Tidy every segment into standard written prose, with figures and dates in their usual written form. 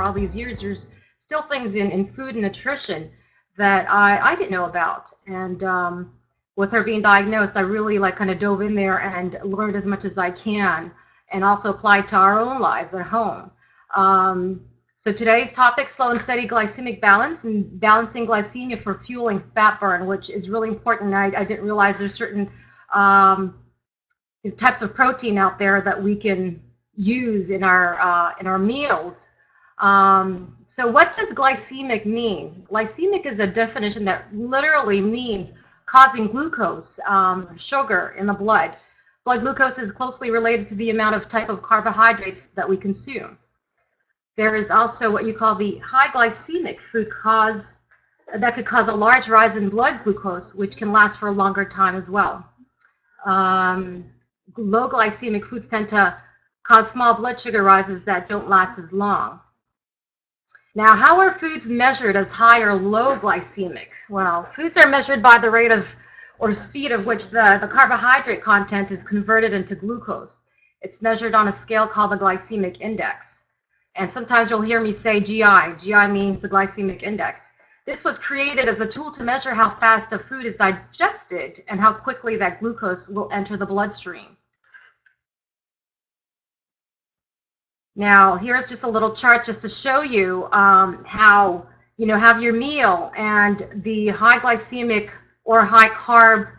all these years, there's still things in food and nutrition that I didn't know about. And with her being diagnosed, I really kind of dove in there and learned as much as I can, and also applied to our own lives at home. So today's topic, slow and steady glycemic balance and balancing glycemia for fueling fat burn, which is really important. I didn't realize there's certain types of protein out there that we can use in our meals. So what does glycemic mean? Glycemic is a definition that literally means causing glucose, sugar in the blood. Blood glucose is closely related to the amount of type of carbohydrates that we consume. There is also what you call the high glycemic food that could cause a large rise in blood glucose, which can last for a longer time as well. Low glycemic foods tend to cause small blood sugar rises that don't last as long. Now, how are foods measured as high or low glycemic? Well, foods are measured by the rate of or speed of which the carbohydrate content is converted into glucose. It's measured on a scale called the Glycemic Index. And sometimes you'll hear me say GI. GI means the Glycemic Index. This was created as a tool to measure how fast a food is digested and how quickly that glucose will enter the bloodstream. Now, here's just a little chart just to show you how, have your meal and the high glycemic or high carb,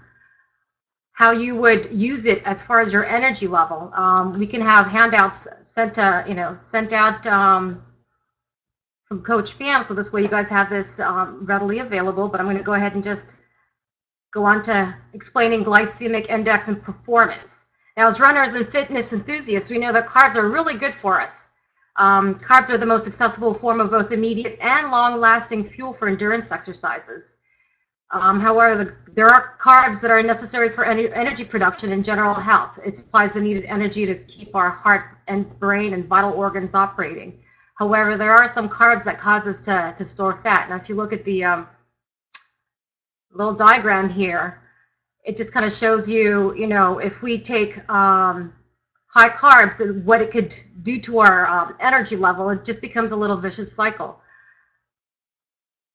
how you would use it as far as your energy level. We can have handouts sent out from Coach Pam, so this way you guys have this readily available. But I'm going to go ahead and just go on to explaining glycemic index and performance. Now, as runners and fitness enthusiasts, we know that carbs are really good for us. Carbs are the most accessible form of both immediate and long-lasting fuel for endurance exercises. However, there are carbs that are necessary for energy production and general health. It supplies the needed energy to keep our heart and brain and vital organs operating. However, there are some carbs that cause us to store fat. Now, if you look at the little diagram here, it just kind of shows you, if we take high carbs and what it could do to our energy level, it just becomes a little vicious cycle.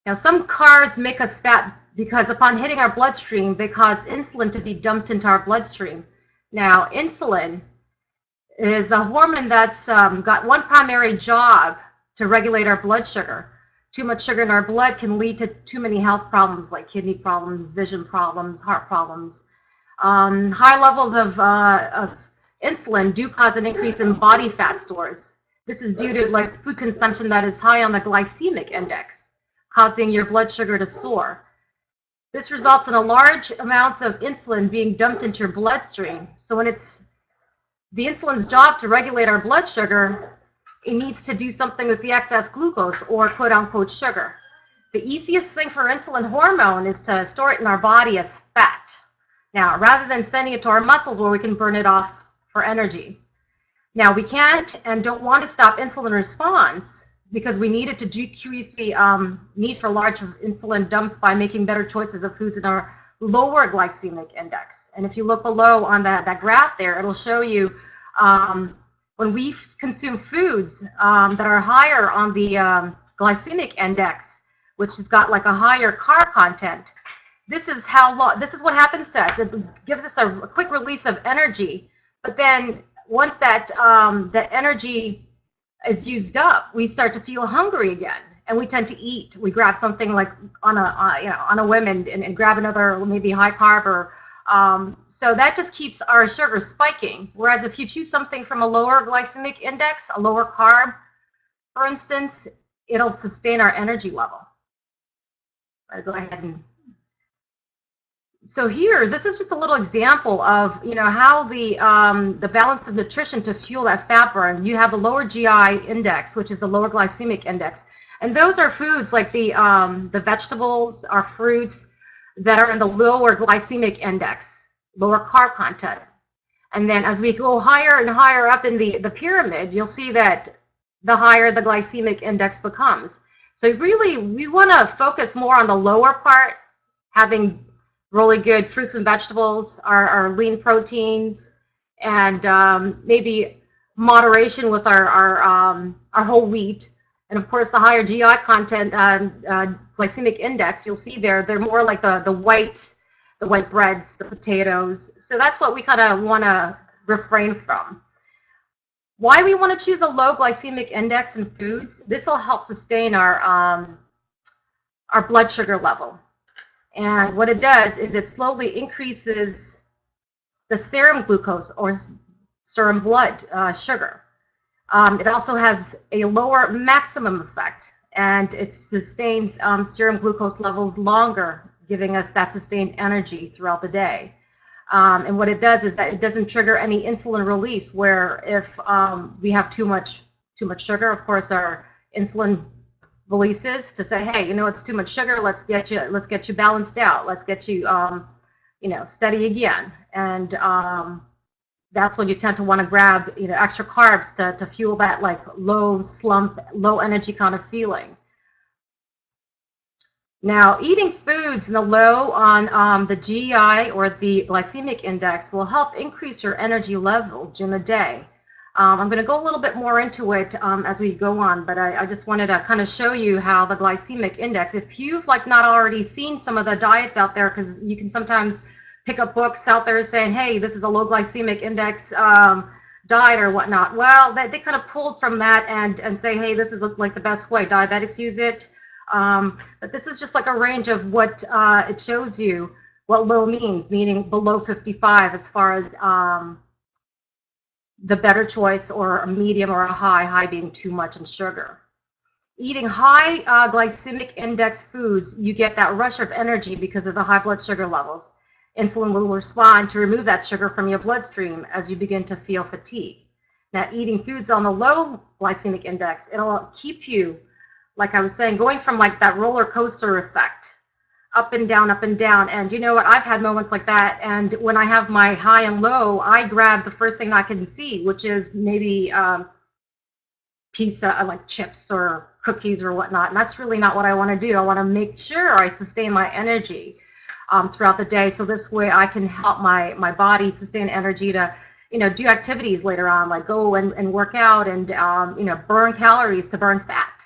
Now, some carbs make us fat because upon hitting our bloodstream, they cause insulin to be dumped into our bloodstream. Now, insulin is a hormone that's got one primary job to regulate our blood sugar. Too much sugar in our blood can lead to too many health problems like kidney problems, vision problems, heart problems. High levels of insulin do cause an increase in body fat stores. This is due to food consumption that is high on the glycemic index, causing your blood sugar to soar. This results in a large amounts of insulin being dumped into your bloodstream. So when it's the insulin's job to regulate our blood sugar, it needs to do something with the excess glucose or quote-unquote sugar. The easiest thing for insulin hormone is to store it in our body as fat. Now, rather than sending it to our muscles where we can burn it off for energy. Now, we can't and don't want to stop insulin response because we need it to decrease the need for large insulin dumps by making better choices of foods in our lower glycemic index. And if you look below on that graph there, it'll show you when we consume foods that are higher on the glycemic index, which has got a higher carb content, this is what happens to us. It gives us a quick release of energy, but then once that energy is used up, we start to feel hungry again, and we tend to eat. We grab something on a whim and grab another maybe high carb or so that just keeps our sugar spiking. Whereas if you choose something from a lower glycemic index, a lower carb, for instance, it'll sustain our energy level. I'll go ahead and so here, this is just a little example of how the balance of nutrition to fuel that fat burn. You have the lower GI index, which is the lower glycemic index, and those are foods like the vegetables or fruits that are in the lower glycemic index, lower carb content. And then as we go higher and higher up in the pyramid, you'll see that the higher the glycemic index becomes. So really, we want to focus more on the lower part, having really good fruits and vegetables, our lean proteins, and maybe moderation with our whole wheat, And of course, the higher GI content, glycemic index, you'll see there, they're more like the white breads, the potatoes. So that's what we kind of want to refrain from. Why we want to choose a low glycemic index in foods? This will help sustain our blood sugar level. And what it does is it slowly increases the serum glucose or serum blood sugar. It also has a lower maximum effect, and it sustains serum glucose levels longer, giving us that sustained energy throughout the day. And what it does is that it doesn't trigger any insulin release, where if we have too much sugar, of course, our insulin releases to say, hey, you know, it's too much sugar. Let's get you balanced out. Let's get you, you know, steady again. And that's when you tend to want to grab, you know, extra carbs to fuel that like low slump, low energy kind of feeling. Now, eating foods in the low on the GI or the glycemic index will help increase your energy level during the day. I'm going to go a little bit more into it as we go on, but I just wanted to kind of show you how the glycemic index, if you've like not already seen some of the diets out there, because you can sometimes pick up books out there saying, hey, this is a low glycemic index diet or whatnot. Well, they kind of pulled from that and say, hey, this is like the best way. Diabetics use it. But this is just like a range of what it shows you what low means, meaning below 55 as far as the better choice, or a medium or a high being too much in sugar. Eating high glycemic index foods, you get that rush of energy because of the high blood sugar levels. Insulin will respond to remove that sugar from your bloodstream as you begin to feel fatigue. Now, eating foods on the low glycemic index, it'll keep you, like I was saying, going from like that roller coaster effect, up and down, and you know what, I've had moments like that, and when I have my high and low, I grab the first thing I can see, which is maybe pizza, like chips or cookies or whatnot, and that's really not what I want to do. I want to make sure I sustain my energy throughout the day, so this way I can help my body sustain energy to, you know, do activities later on, like go and work out and, you know, burn calories to burn fat.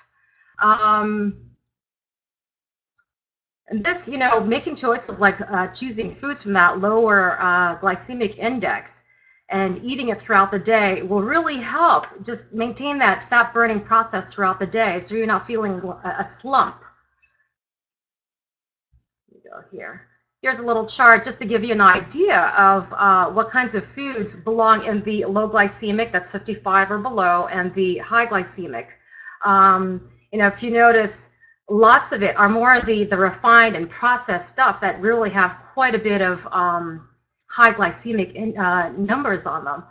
And this, you know, making choices like choosing foods from that lower glycemic index and eating it throughout the day will really help just maintain that fat burning process throughout the day, so you're not feeling a slump. Let me go here. Here's a little chart just to give you an idea of what kinds of foods belong in the low glycemic, that's 55 or below, and the high glycemic. You know, if you notice, lots of it are more the refined and processed stuff that really have quite a bit of high glycemic numbers on them.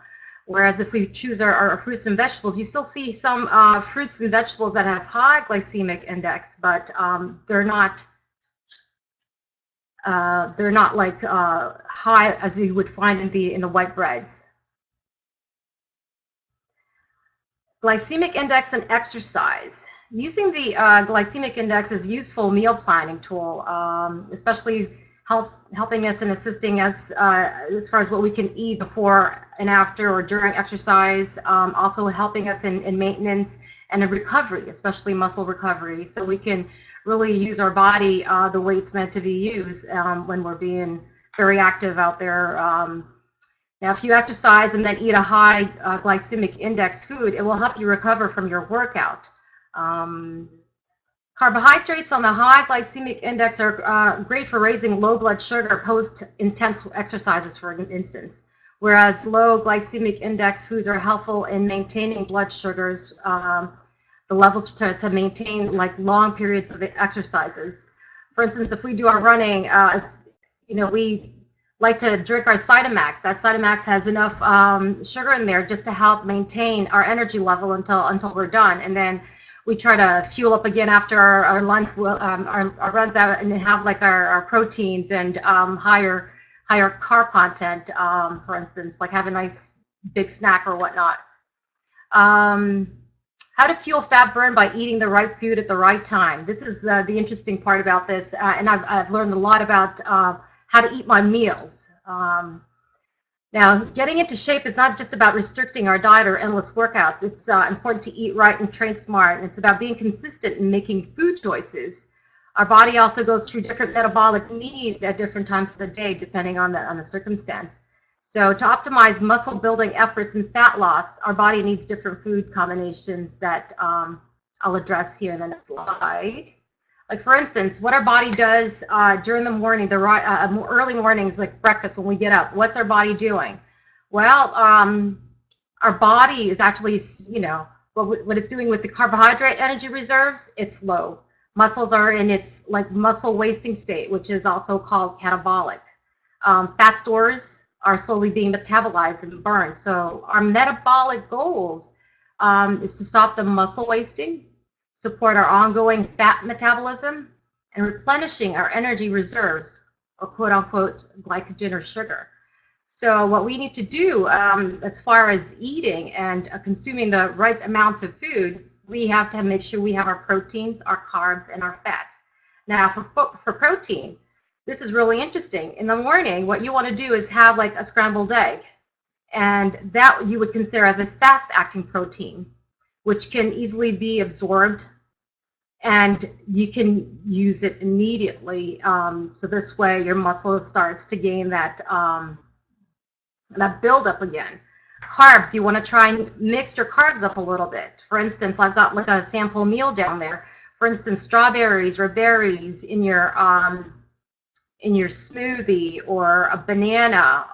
Whereas if we choose our fruits and vegetables, you still see some fruits and vegetables that have high glycemic index, but they're not like high as you would find in the white breads. Glycemic index and exercise. Using the glycemic index is a useful meal planning tool, especially helping us and assisting us as far as what we can eat before and after or during exercise, also helping us in maintenance and in recovery, especially muscle recovery, so we can really use our body the way it's meant to be used when we're being very active out there. Now, if you exercise and then eat a high glycemic index food, it will help you recover from your workout. Carbohydrates on the high glycemic index are great for raising low blood sugar post-intense exercises, for instance, whereas low glycemic index foods are helpful in maintaining blood sugars, the levels to maintain like long periods of exercises. For instance, if we do our running, you know, we like to drink our Cytomax. That Cytomax has enough sugar in there just to help maintain our energy level until we're done, and then we try to fuel up again after our lunch, our runs out, and then have like our proteins and higher carb content, for instance, like have a nice big snack or whatnot. How to fuel fat burn by eating the right food at the right time. This is the interesting part about this, and I've learned a lot about how to eat my meals. Now, getting into shape is not just about restricting our diet or endless workouts. It's important to eat right and train smart. And it's about being consistent in making food choices. Our body also goes through different metabolic needs at different times of the day, depending on the circumstance. So to optimize muscle building efforts and fat loss, our body needs different food combinations that I'll address here in the next slide. Like, for instance, what our body does during the morning, early mornings, like breakfast when we get up, what's our body doing? Well, our body is actually, what it's doing with the carbohydrate energy reserves, it's low. Muscles are in its muscle wasting state, which is also called catabolic. Fat stores are slowly being metabolized and burned. So our metabolic goals is to stop the muscle wasting, support our ongoing fat metabolism, and replenishing our energy reserves, or quote-unquote glycogen or sugar. So what we need to do as far as eating and consuming the right amounts of food, we have to make sure we have our proteins, our carbs, and our fats. Now, for protein, this is really interesting. In the morning, what you want to do is have like a scrambled egg, and that you would consider as a fast-acting protein, which can easily be absorbed, and you can use it immediately. So this way, your muscle starts to gain that buildup again. Carbs, you want to try and mix your carbs up a little bit. For instance, I've got like a sample meal down there. For instance, strawberries or berries in your smoothie, or a banana.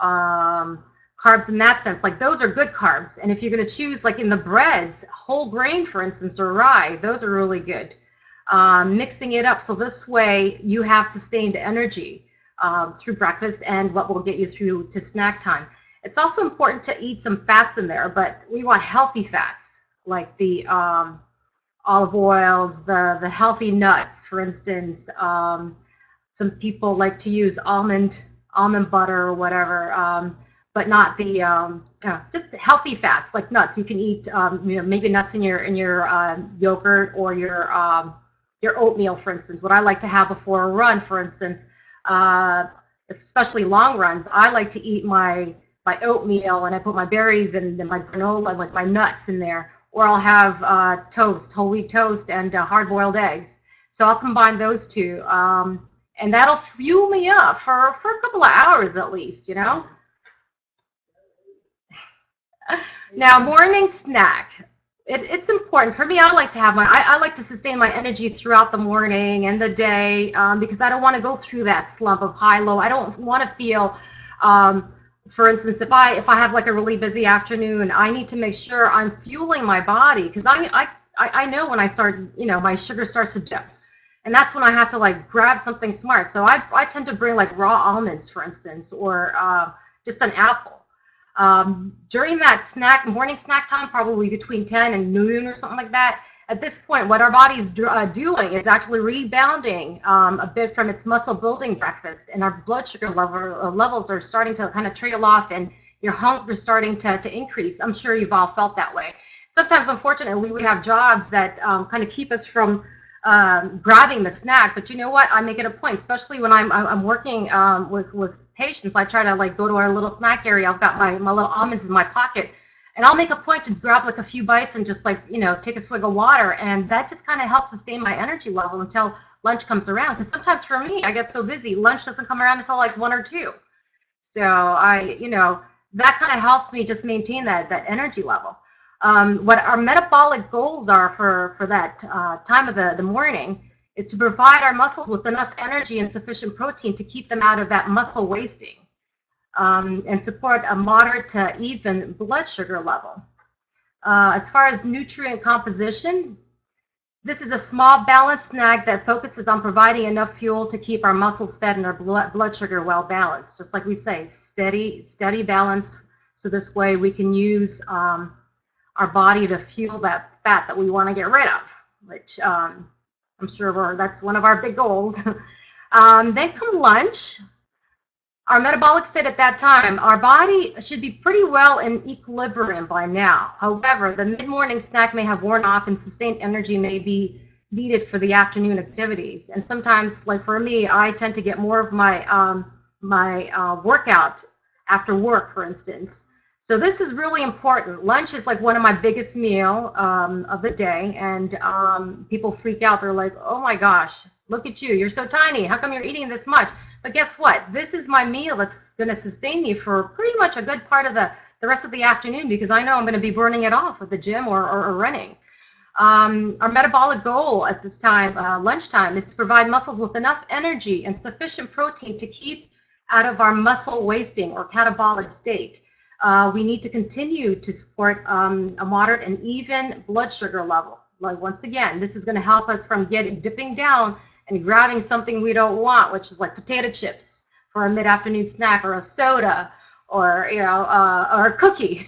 Carbs in that sense, like those are good carbs. And if you're going to choose, like in the breads, whole grain, for instance, or rye, those are really good. Mixing it up so this way you have sustained energy through breakfast and what will get you through to snack time. It's also important to eat some fats in there, but we want healthy fats, like the olive oils, the healthy nuts, for instance. Some people like to use almond butter or whatever, but not the just healthy fats like nuts. You can eat maybe nuts in your yogurt or your oatmeal, for instance. What I like to have before a run, for instance, especially long runs, I like to eat my oatmeal, and I put my berries and my granola, like my nuts in there, or I'll have toast, whole wheat toast, and hard-boiled eggs. So I'll combine those two, and that'll fuel me up for a couple of hours at least, Now, morning snack. It's important. For me, I like to have I like to sustain my energy throughout the morning and the day because I don't want to go through that slump of high-low. I don't want to feel, for instance, if I have like a really busy afternoon, I need to make sure I'm fueling my body, because I know when I start, my sugar starts to dip. And that's when I have to like grab something smart. So I tend to bring like raw almonds, for instance, or just an apple. During that morning snack time, probably between 10 and noon or something like that, at this point, what our body is doing is actually rebounding a bit from its muscle building breakfast, and our blood sugar levels are starting to kind of trail off, and your hunger is starting to increase. I'm sure you've all felt that way. Sometimes, unfortunately, we have jobs that kind of keep us from grabbing the snack, but you know what? I make it a point, especially when I'm working with patients. I try to like go to our little snack area. I've got my little almonds in my pocket, and I'll make a point to grab like a few bites and just like take a swig of water, and that just kind of helps sustain my energy level until lunch comes around. Because sometimes for me, I get so busy, lunch doesn't come around until like 1 or 2. So that kind of helps me just maintain that energy level. What our metabolic goals are for that time of the morning is to provide our muscles with enough energy and sufficient protein to keep them out of that muscle wasting, and support a moderate to even blood sugar level. As far as nutrient composition, this is a small balanced snack that focuses on providing enough fuel to keep our muscles fed and our blood sugar well balanced. Just like we say, steady balance, so this way we can use our body to fuel that fat that we want to get rid of, which I'm sure that's one of our big goals. Then come lunch. Our metabolic state at that time, our body should be pretty well in equilibrium by now. However, the mid-morning snack may have worn off and sustained energy may be needed for the afternoon activities. And sometimes, like for me, I tend to get more of my workout after work, for instance. So this is really important. Lunch is like one of my biggest meal of the day, and people freak out. They're like, oh my gosh, look at you. You're so tiny. How come you're eating this much? But guess what? This is my meal that's going to sustain me for pretty much a good part of the rest of the afternoon, because I know I'm going to be burning it off at the gym or running. Our metabolic goal at this time, lunchtime, is to provide muscles with enough energy and sufficient protein to keep out of our muscle wasting or catabolic state. We need to continue to support a moderate and even blood sugar level. Like, once again, this is going to help us from dipping down and grabbing something we don't want, which is like potato chips for a mid-afternoon snack, or a soda, or or a cookie,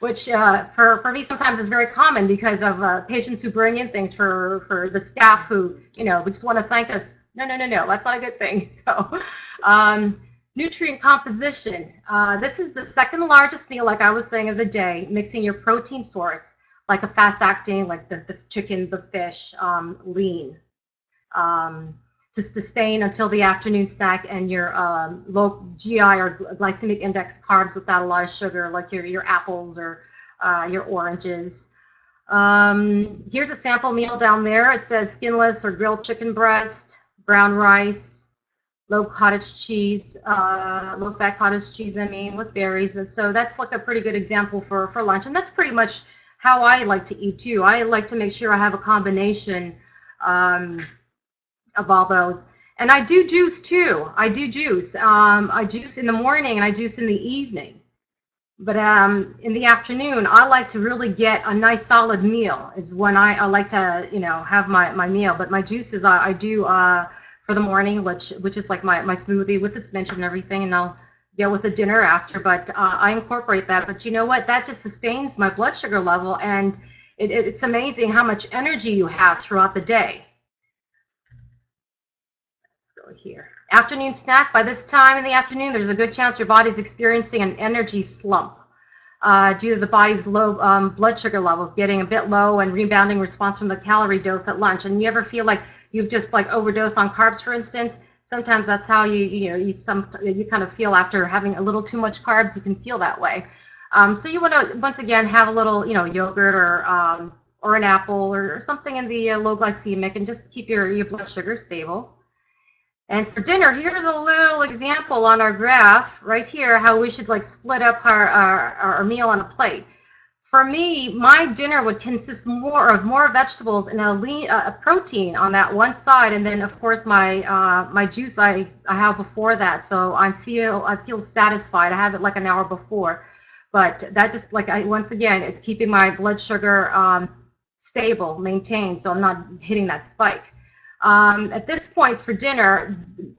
which for me sometimes is very common because of patients who bring in things for the staff who we just want to thank us. No, that's not a good thing. So. Nutrient composition. This is the second largest meal, like I was saying, of the day, mixing your protein source, like a fast-acting, like the chicken, the fish, lean, to sustain until the afternoon snack, and your low GI or glycemic index carbs without a lot of sugar, like your apples or your oranges. Here's a sample meal down there. It says skinless or grilled chicken breast, brown rice, low cottage cheese, low-fat cottage cheese, with berries. And so that's like a pretty good example for lunch. And that's pretty much how I like to eat, too. I like to make sure I have a combination of all those. And I do juice, too. I do juice. I juice in the morning and I juice in the evening. But in the afternoon, I like to really get a nice solid meal is when I like to, have my meal. But my juices I do for the morning, which is like my smoothie with the spinach and everything, and I'll get with the dinner after. But I incorporate that. But you know what? That just sustains my blood sugar level, and it's amazing how much energy you have throughout the day. Let's go here. Afternoon snack. By this time in the afternoon, there's a good chance your body's experiencing an energy slump due to the body's low blood sugar levels getting a bit low and rebounding response from the calorie dose at lunch. And you ever feel like you've just like overdosed on carbs, for instance? Sometimes that's how you kind of feel after having a little too much carbs. You can feel that way. So you want to once again have a little yogurt or an apple or something in the low glycemic, and just keep your blood sugar stable. And for dinner, here's a little example on our graph right here, how we should like split up our meal on a plate. For me, my dinner would consist more vegetables and a protein on that one side, and then of course my juice I have before that. So I feel satisfied. I have it like an hour before, but that just once again, it's keeping my blood sugar stable, maintained, so I'm not hitting that spike. At this point for dinner,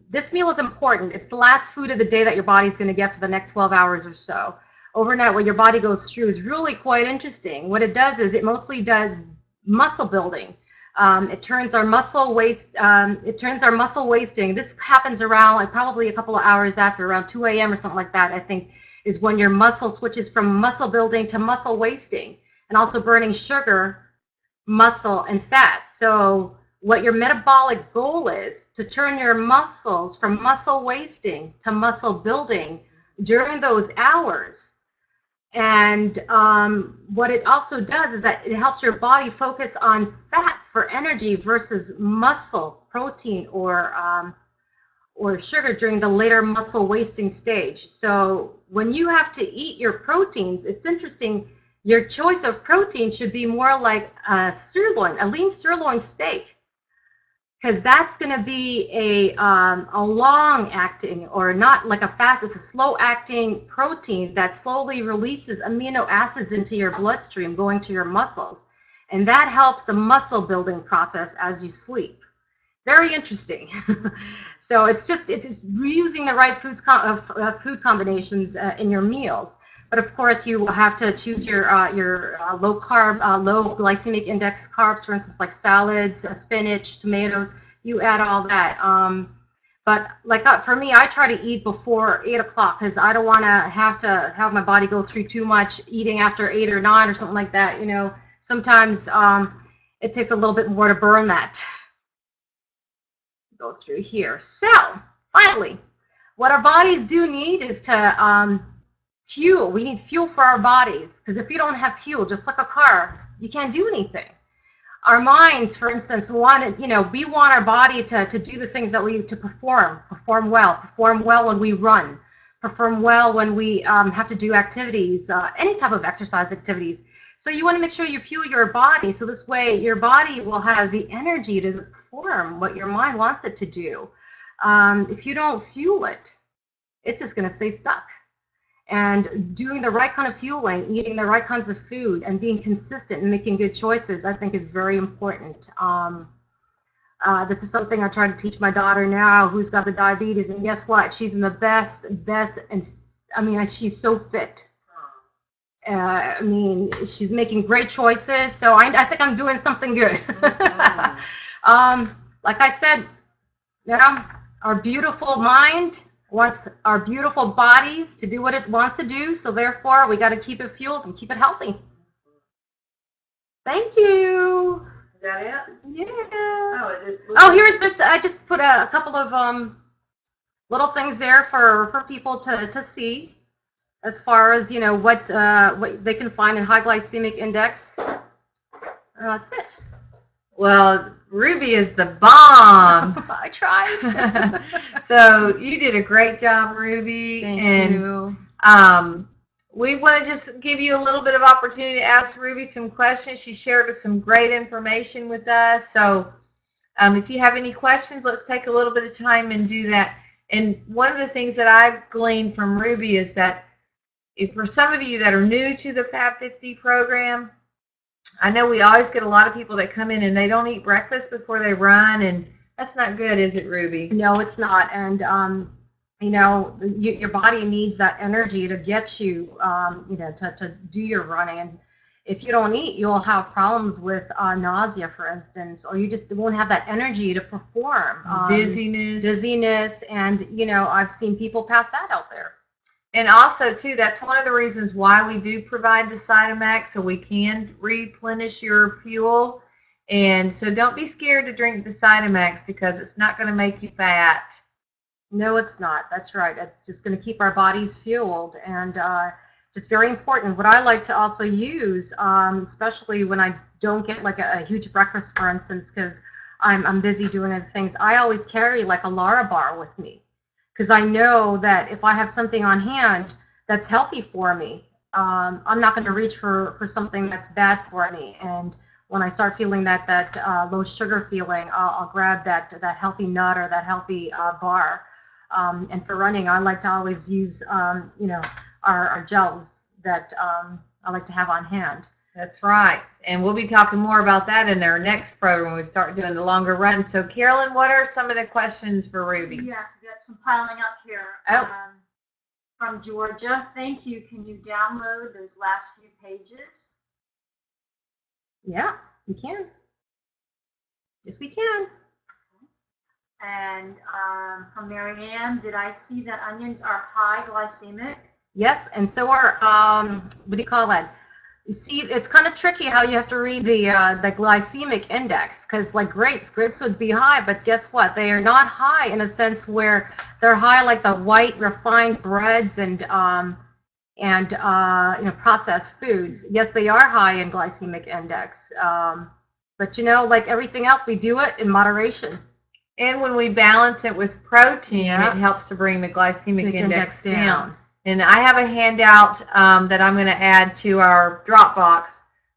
this meal is important. It's the last food of the day that your body's going to get for the next 12 hours or so. Overnight, what your body goes through is really quite interesting. What it does is it mostly does muscle building. It turns our muscle waste. It turns our muscle wasting. This happens around like probably a couple of hours after, around 2 a.m. or something like that, I think, is when your muscle switches from muscle building to muscle wasting, and also burning sugar, muscle, and fat. So what your metabolic goal is to turn your muscles from muscle wasting to muscle building during those hours. And what it also does is that it helps your body focus on fat for energy versus muscle, protein, or sugar during the later muscle wasting stage. So when you have to eat your proteins, it's interesting. Your choice of protein should be more like a sirloin, a lean sirloin steak, because that's going to be a long-acting, or not like a fast, it's a slow-acting protein that slowly releases amino acids into your bloodstream, going to your muscles. And that helps the muscle building process as you sleep. Very interesting. So it's just reusing the right food combinations in your meals. But of course, you will have to choose your low carb, low glycemic index carbs, for instance, like salads, spinach, tomatoes. You add all that. But like for me, I try to eat before 8 o'clock because I don't want to have my body go through too much eating after 8 or 9 or something like that. Sometimes it takes a little bit more to burn that. Go through here. So finally, what our bodies do need is to fuel. We need fuel for our bodies, because if you don't have fuel, just like a car, you can't do anything. Our minds, for instance, we want our body to do the things that to perform well when we run, perform well when we have to do activities, any type of exercise activities. So you want to make sure you fuel your body, so this way your body will have the energy to perform what your mind wants it to do. If you don't fuel it, it's just going to stay stuck. And doing the right kind of fueling, eating the right kinds of food, and being consistent and making good choices, I think is very important. This is something I try to teach my daughter now, who's got the diabetes, and guess what? She's in the best, and I mean, she's so fit. I mean, she's making great choices, so I think I'm doing something good. Like I said, our beautiful mind wants our beautiful bodies to do what it wants to do, so therefore we got to keep it fueled and keep it healthy. Thank you. Is that it? Yeah. Here's this. I just put a couple of little things there for people to see, as far as what they can find in high glycemic index. That's it. Well, Ruby is the bomb. I tried. So you did a great job, Ruby. Thank you. We want to just give you a little bit of opportunity to ask Ruby some questions. She shared some great information with us. So if you have any questions, let's take a little bit of time and do that. And one of the things that I've gleaned from Ruby is that for some of you that are new to the Fab 50 program, I know we always get a lot of people that come in and they don't eat breakfast before they run, and that's not good, is it, Ruby? No, it's not. And your body needs that energy to get you, to do your running. And if you don't eat, you'll have problems with nausea, for instance, or you just won't have that energy to perform. Dizziness, and I've seen people pass that out there. And also, too, that's one of the reasons why we do provide the Cytomax, so we can replenish your fuel. And so don't be scared to drink the Cytomax, because it's not going to make you fat. No, it's not. That's right. It's just going to keep our bodies fueled. And just very important. What I like to also use, especially when I don't get like a huge breakfast, for instance, because I'm busy doing other things, I always carry like a Lara bar with me. Because I know that if I have something on hand that's healthy for me, I'm not going to reach for something that's bad for me. And when I start feeling that low sugar feeling, I'll grab that healthy nut or that healthy bar. And for running, I like to always use our gels that I like to have on hand. That's right. And we'll be talking more about that in our next program when we start doing the longer run. So, Carolyn, what are some of the questions for Ruby? Yes, we got some piling up here. From Georgia. Thank you. Can you download those last few pages? Yeah, we can. Yes, we can. And from Marianne, did I see that onions are high glycemic? Yes, and so are, what do you call that? You see, it's kind of tricky how you have to read the glycemic index, because like grapes would be high, but guess what? They are not high in a sense where they're high like the white refined breads and processed foods. Yes, they are high in glycemic index, but like everything else, we do it in moderation. And when we balance it with protein, it helps to bring the glycemic index down. And I have a handout that I'm going to add to our Dropbox,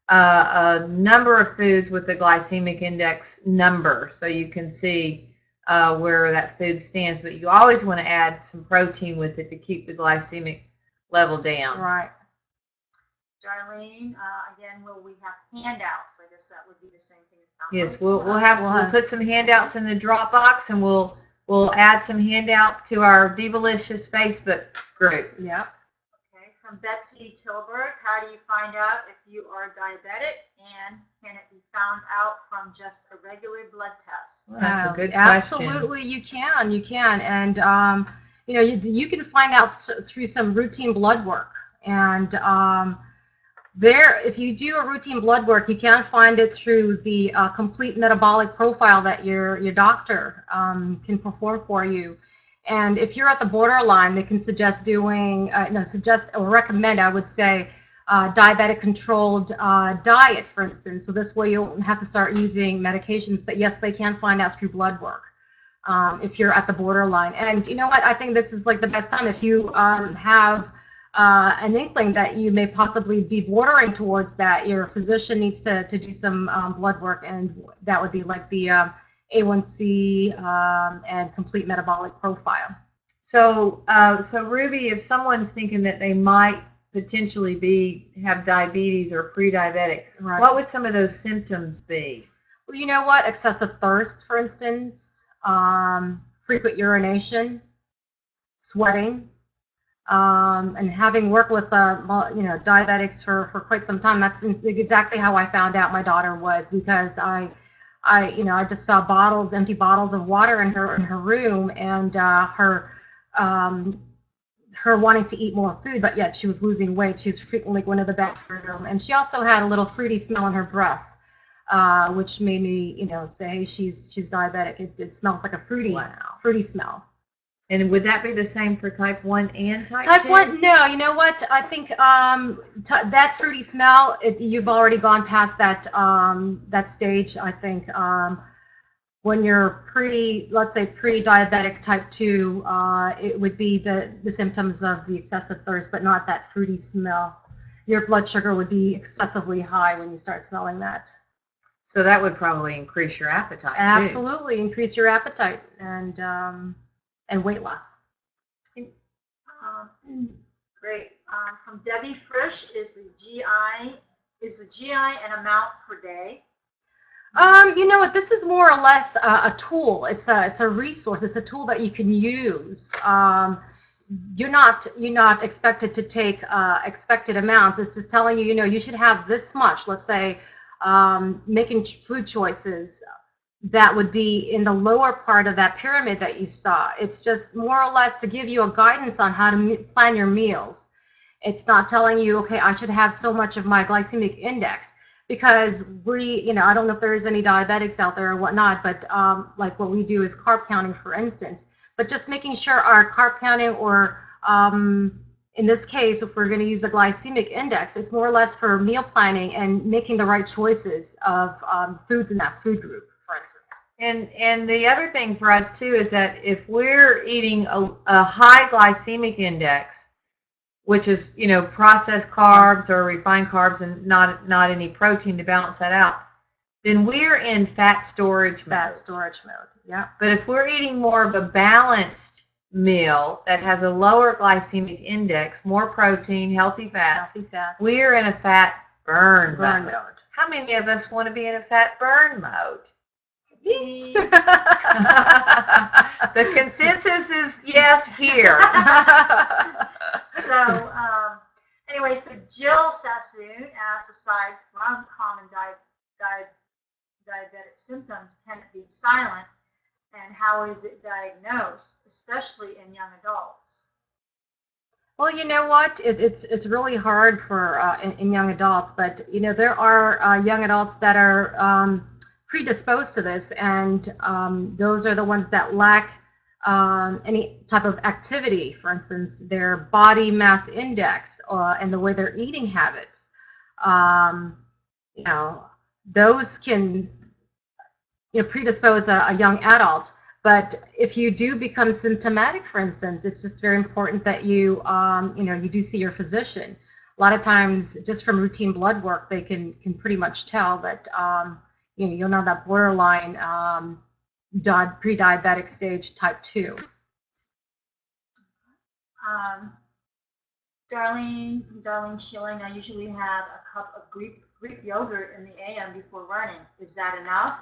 a number of foods with the glycemic index number, so you can see where that food stands. But you always want to add some protein with it to keep the glycemic level down. Right. Darlene, again, will we have handouts? I guess that would be the same thing. Yes, we'll put some handouts in the Dropbox, and we'll add some handouts to our Divalicious Facebook group. Yeah. Okay. From Betsy Tilburg, how do you find out if you are diabetic, and can it be found out from just a regular blood test? Well, that's a good question. Absolutely, you can. You can, and you can find out through some routine blood work. And if you do a routine blood work, you can find it through the complete metabolic profile that your doctor can perform for you. And if you're at the borderline, they can suggest doing, suggest or recommend, I would say, diabetic controlled diet, for instance. So this way you don't have to start using medications. But yes, they can find out through blood work if you're at the borderline. And you know what? I think this is like the best time if you have an inkling that you may possibly be bordering towards that. Your physician needs to do some blood work, and that would be like the A1C and complete metabolic profile. So, Ruby, if someone's thinking that they might potentially have diabetes or pre-diabetic, right, what would some of those symptoms be? Well, you know what? Excessive thirst, for instance, frequent urination, sweating, and having worked with diabetics for quite some time. That's exactly how I found out my daughter was, because I just saw empty bottles of water in her room, and her wanting to eat more food, but yet she was losing weight. She was frequently going to the bathroom, and she also had a little fruity smell in her breath, which made me, say, hey, she's diabetic. It smells like a fruity smell. And would that be the same for type 1 and type 2? Type 1, no. You know what? I think that fruity smell, you've already gone past that stage, I think. When you're let's say pre-diabetic type 2, it would be the symptoms of the excessive thirst, but not that fruity smell. Your blood sugar would be excessively high when you start smelling that. So that would probably increase your appetite, Absolutely, too. Increase your appetite and weight loss. Great. From Debbie Frisch, is the GI an amount per day? You know what? This is more or less a tool. It's a resource. It's a tool that you can use. You're not expected to take expected amounts. It's just telling you, you should have this much. Let's say making food choices that would be in the lower part of that pyramid that you saw. It's just more or less to give you a guidance on how to plan your meals. It's not telling you, okay, I should have so much of my glycemic index, because I don't know if there is any diabetics out there or whatnot, but like what we do is carb counting, for instance. But just making sure our carb counting, or in this case, if we're going to use the glycemic index, it's more or less for meal planning and making the right choices of foods in that food group, for instance. And the other thing for us too is that if we're eating a high glycemic index, which is processed carbs or refined carbs and not any protein to balance that out, then we're in fat storage mode. Fat storage mode, yeah. But if we're eating more of a balanced meal that has a lower glycemic index, more protein, healthy fat, we're in a fat burn mode. How many of us want to be in a fat burn mode? The consensus is yes here. So, anyway, so Jill Sassoon asks, aside from common diabetic symptoms, can it be silent, and how is it diagnosed, especially in young adults? Well, you know what? It's really hard for in young adults, but there are young adults that are predisposed to this, and those are the ones that lack any type of activity. For instance, their body mass index and the way their eating habits. Those can predispose a young adult. But if you do become symptomatic, for instance, it's just very important that you you do see your physician. A lot of times, just from routine blood work, they can pretty much tell that you're not that borderline pre-diabetic stage type 2. Darlene Schilling, I usually have a cup of Greek yogurt in the AM before running. Is that enough,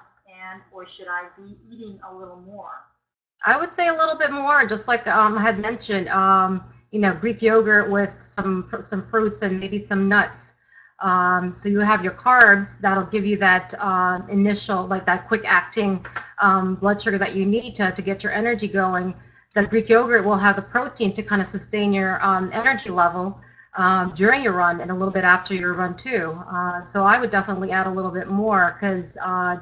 or should I be eating a little more? I would say a little bit more, just like I had mentioned. Greek yogurt with some fruits and maybe some nuts. So you have your carbs that'll give you that initial, like that quick acting blood sugar that you need to get your energy going. The Greek yogurt will have the protein to kind of sustain your energy level during your run and a little bit after your run too. So I would definitely add a little bit more, because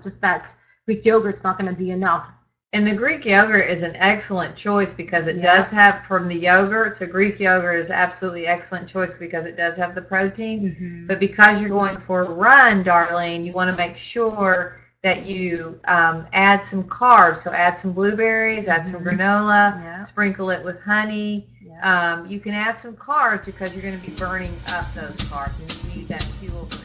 just that Greek yogurt's not going to be enough. And the Greek yogurt is an excellent choice because it Yeah. does have, from the yogurt, so Greek yogurt is absolutely excellent choice because it does have the protein. Mhm. But because you're going for a run, Darlene, you want to make sure that you add some carbs. So add some blueberries, add some granola, Yeah. sprinkle it with honey. Yeah. You can add some carbs because you're going to be burning up those carbs and you need that fuel for